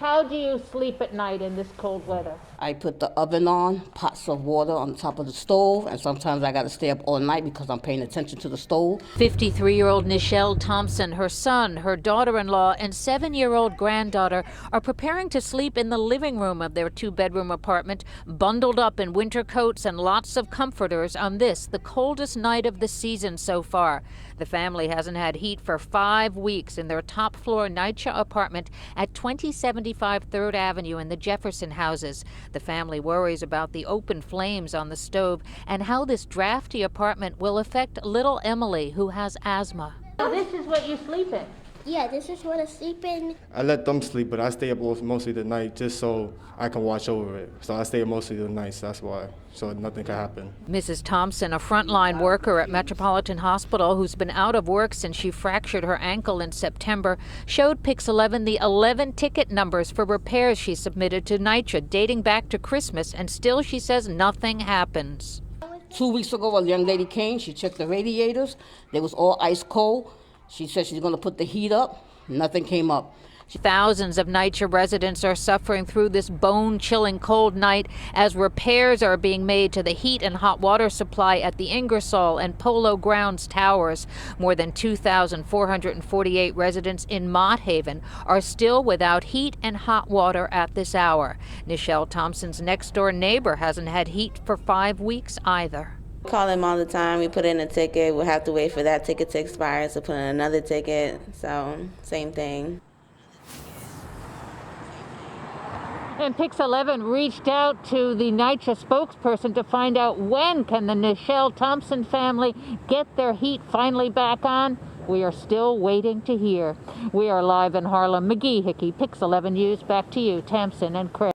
How do you sleep at night in this cold weather? I put the oven on, pots of water on top of the stove, and sometimes I got to stay up all night because I'm paying attention to the stove. 53-year-old NYCHA Thompson, her son, her daughter-in-law, and 7-year-old granddaughter are preparing to sleep in the living room of their 2-bedroom apartment, bundled up in winter coats and lots of comforters on this, the coldest night of the season so far. The family hasn't had heat for 5 weeks in their top-floor NYCHA apartment at 2075 3rd Avenue in the Jefferson houses. The family worries about the open flames on the stove and how this drafty apartment will affect little Emily, who has asthma. So this is what you sleep in? Yeah, this is what I sleep in. I let them sleep, but I stay up mostly the night just so I can watch over it. So I stay up mostly the nights, that's why, so nothing can happen. Mrs. Thompson, a frontline worker at Metropolitan Hospital who's been out of work since she fractured her ankle in September, showed Pix 11 the 11 ticket numbers for repairs she submitted to NYCHA dating back to Christmas, and still she says nothing happens. 2 weeks ago, a young lady came, she checked the radiators, they was all ice cold. She said she's going to put the heat up. Nothing came up. Thousands of NYCHA residents are suffering through this bone-chilling cold night as repairs are being made to the heat and hot water supply at the Ingersoll and Polo Grounds towers. More than 2,448 residents in Mott Haven are still without heat and hot water at this hour. NYCHA Thompson's next-door neighbor hasn't had heat for 5 weeks either. Call them all the time. We put in a ticket. We'll have to wait for that ticket to expire to put in another ticket. So, same thing. And Pix 11 reached out to the NYCHA spokesperson to find out when can the NYCHA Thompson family get their heat finally back on. We are still waiting to hear. We are live in Harlem. McGee, Hickey, Pix 11 News. Back to you, Thompson and Chris.